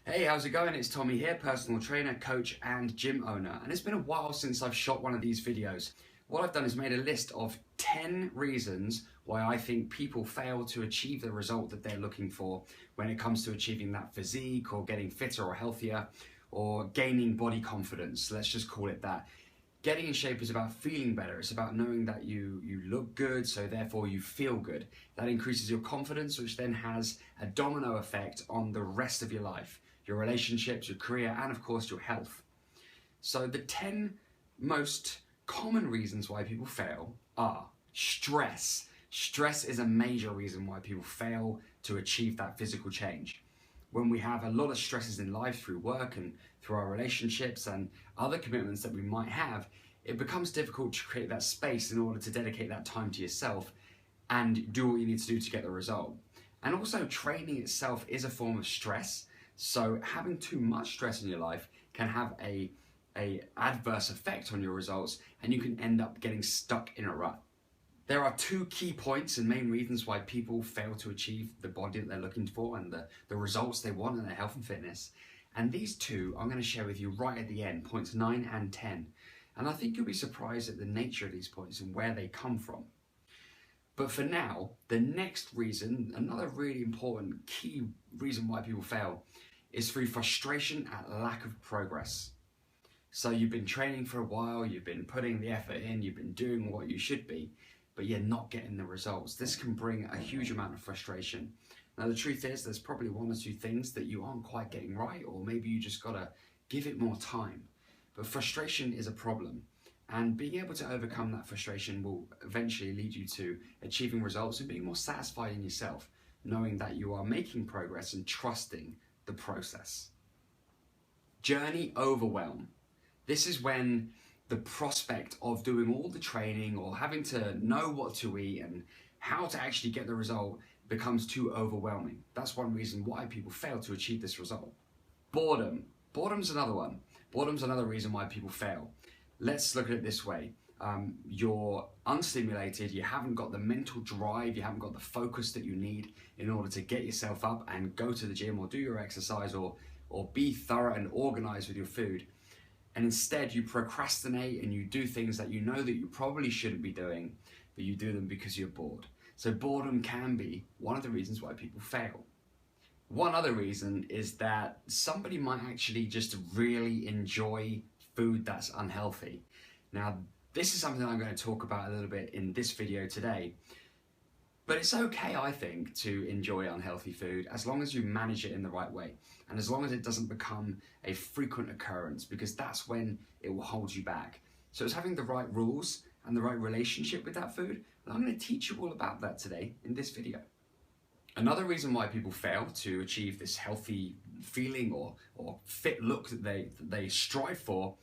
Hey, how's it going? It's Tommy here, personal trainer, coach, and gym owner. And it's been a while since I've shot one of these videos. What I've done is made a list of 10 reasons why I think people fail to achieve the result that they're looking for when it comes to achieving that physique or getting fitter or healthier or gaining body confidence. Let's just call it that. Getting in shape is about feeling better. It's about knowing that you look good, so therefore you feel good. That increases your confidence, which then has a domino effect on the rest of your life, your relationships, your career, and of course your health. So the 10 most common reasons why people fail are stress. Stress is a major reason why people fail to achieve that physical change. When we have a lot of stresses in life through work and through our relationships and other commitments that we might have, it becomes difficult to create that space in order to dedicate that time to yourself and do what you need to do to get the result. And also, training itself is a form of stress. So having too much stress in your life can have a adverse effect on your results, and you can end up getting stuck in a rut. There are two key points and main reasons why people fail to achieve the body that they're looking for and the results they want in their health and fitness. And these two I'm going to share with you right at the end, points 9 and 10. And I think you'll be surprised at the nature of these points and where they come from. But for now, the next reason, another really important key reason why people fail, is through frustration at lack of progress. So you've been training for a while, you've been putting the effort in, you've been doing what you should be, but you're not getting the results. This can bring a huge amount of frustration. Now the truth is, there's probably one or two things that you aren't quite getting right, or maybe you just gotta give it more time. But frustration is a problem. And being able to overcome that frustration will eventually lead you to achieving results and being more satisfied in yourself, knowing that you are making progress and trusting the process. Journey overwhelm. This is when the prospect of doing all the training or having to know what to eat and how to actually get the result becomes too overwhelming. That's one reason why people fail to achieve this result. Boredom. Boredom's another one. Boredom's another reason why people fail. Let's look at it this way. You're unstimulated, you haven't got the mental drive, you haven't got the focus that you need in order to get yourself up and go to the gym or do your exercise or be thorough and organized with your food. And instead you procrastinate and you do things that you know that you probably shouldn't be doing, but you do them because you're bored. So boredom can be one of the reasons why people fail. One other reason is that somebody might actually just really enjoy food that's unhealthy. Now, this is something I'm going to talk about a little bit in this video today. But it's okay, I think, to enjoy unhealthy food as long as you manage it in the right way and as long as it doesn't become a frequent occurrence, because that's when it will hold you back. So it's having the right rules and the right relationship with that food. And I'm going to teach you all about that today in this video. Another reason why people fail to achieve this healthy feeling or fit look that they strive for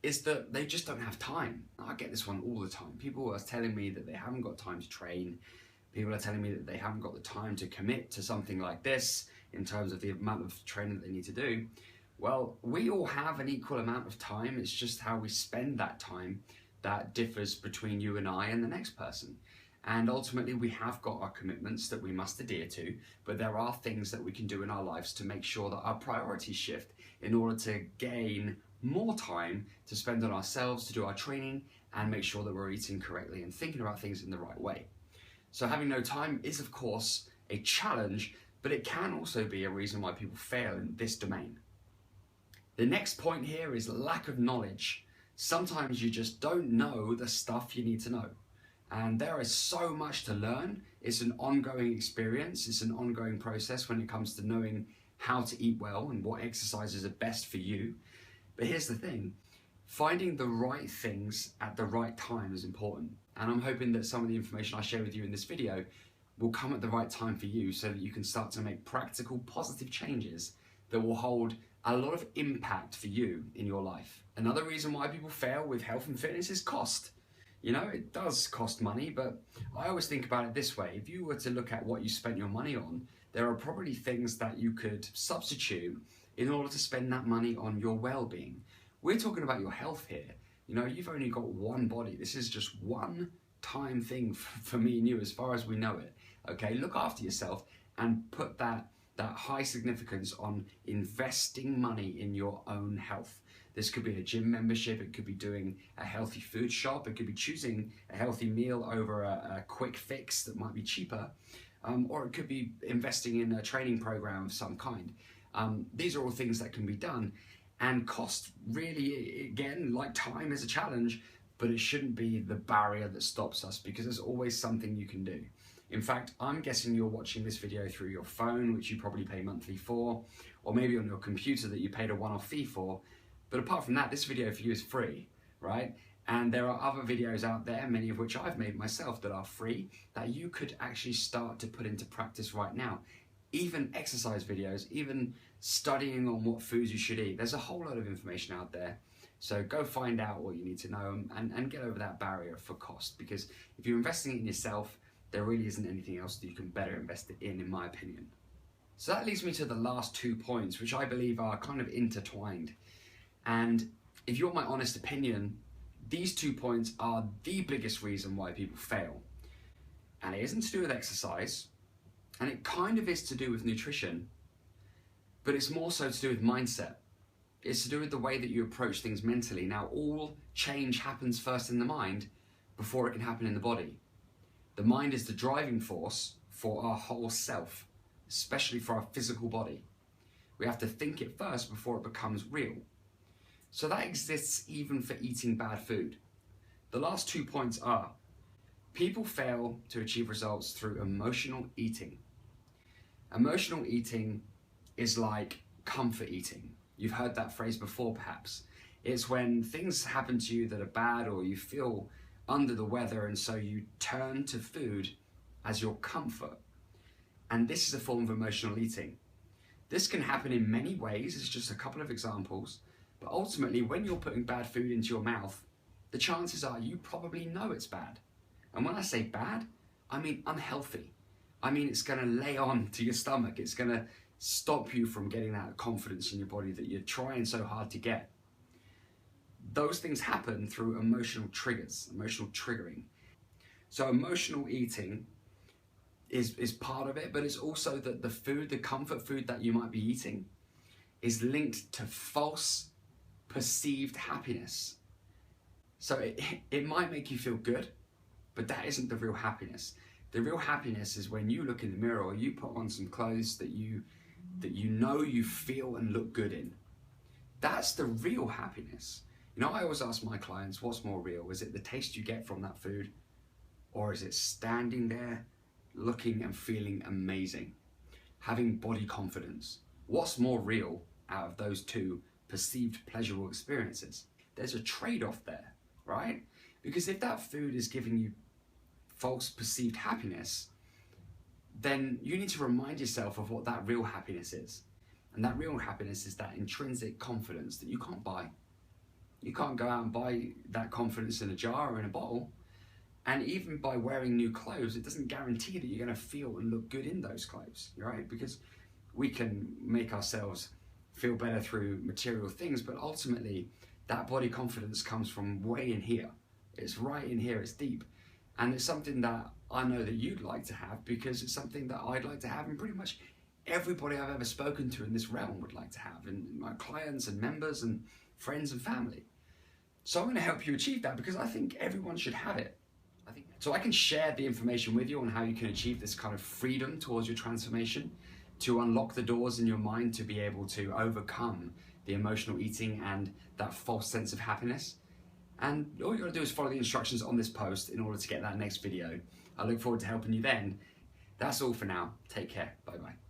is that they just don't have time. I get this one all the time. People are telling me that they haven't got time to train. People are telling me that they haven't got the time to commit to something like this in terms of the amount of training that they need to do. Well, we all have an equal amount of time. It's just how we spend that time that differs between you and I and the next person. And ultimately, we have got our commitments that we must adhere to, but there are things that we can do in our lives to make sure that our priorities shift in order to gain more time to spend on ourselves, to do our training, and make sure that we're eating correctly and thinking about things in the right way. So having no time is, of course, a challenge, but it can also be a reason why people fail in this domain. The next point here is lack of knowledge. Sometimes you just don't know the stuff you need to know. And there is so much to learn. It's an ongoing experience. It's an ongoing process when it comes to knowing how to eat well and what exercises are best for you. But here's the thing, finding the right things at the right time is important. And I'm hoping that some of the information I share with you in this video will come at the right time for you so that you can start to make practical, positive changes that will hold a lot of impact for you in your life. Another reason why people fail with health and fitness is cost. You know, it does cost money, but I always think about it this way. If you were to look at what you spent your money on, there are probably things that you could substitute in order to spend that money on your well-being. We're talking about your health here. You know, you've only got one body. This is just one time thing for me and you as far as we know it. Okay, look after yourself and put that that high significance on investing money in your own health. This could be a gym membership, it could be doing a healthy food shop, it could be choosing a healthy meal over a quick fix that might be cheaper, or it could be investing in a training program of some kind. These are all things that can be done, and cost really, again, like time, is a challenge, but it shouldn't be the barrier that stops us, because there's always something you can do. In fact, I'm guessing you're watching this video through your phone, which you probably pay monthly for, or maybe on your computer that you paid a one-off fee for. But apart from that, this video for you is free, right? And there are other videos out there, many of which I've made myself, that are free, that you could actually start to put into practice right now. Even exercise videos, even studying on what foods you should eat. There's a whole lot of information out there. So go find out what you need to know and get over that barrier for cost. Because if you're investing in yourself, there really isn't anything else that you can better invest it in my opinion. So that leads me to the last 2 points, which I believe are kind of intertwined. And if you want my honest opinion, these 2 points are the biggest reason why people fail. And it isn't to do with exercise, and it kind of is to do with nutrition, but it's more so to do with mindset. It's to do with the way that you approach things mentally. Now, all change happens first in the mind before it can happen in the body. The mind is the driving force for our whole self, especially for our physical body. We have to think it first before it becomes real. So that exists even for eating bad food. The last 2 points are, people fail to achieve results through emotional eating. Emotional eating is like comfort eating. You've heard that phrase before perhaps. It's when things happen to you that are bad, or you feel under the weather, and so you turn to food as your comfort. And this is a form of emotional eating. This can happen in many ways, it's just a couple of examples, but ultimately when you're putting bad food into your mouth, the chances are you probably know it's bad. And when I say bad, I mean unhealthy. I mean it's gonna lay on to your stomach, it's gonna stop you from getting that confidence in your body that you're trying so hard to get. Those things happen through emotional triggers, emotional triggering. So emotional eating is part of it, but it's also that the food, the comfort food that you might be eating, is linked to false perceived happiness. So it might make you feel good, but that isn't the real happiness. The real happiness is when you look in the mirror, or you put on some clothes that you know you feel and look good in. That's the real happiness. You know, I always ask my clients, what's more real? Is it the taste you get from that food? Or is it standing there, looking and feeling amazing? Having body confidence? What's more real out of those two perceived pleasurable experiences? There's a trade-off there, right? Because if that food is giving you false perceived happiness, then you need to remind yourself of what that real happiness is. And that real happiness is that intrinsic confidence that you can't buy. You can't go out and buy that confidence in a jar or in a bottle. And even by wearing new clothes, it doesn't guarantee that you're going to feel and look good in those clothes, right? Because we can make ourselves feel better through material things, but ultimately that body confidence comes from way in here. It's right in here, it's deep. And it's something that I know that you'd like to have, because it's something that I'd like to have, and pretty much everybody I've ever spoken to in this realm would like to have, and my clients and members and friends and family. So I'm going to help you achieve that, because I think everyone should have it. So I can share the information with you on how you can achieve this kind of freedom towards your transformation, to unlock the doors in your mind to be able to overcome the emotional eating and that false sense of happiness. And all you got to do is follow the instructions on this post in order to get that next video. I look forward to helping you then. That's all for now. Take care. Bye bye.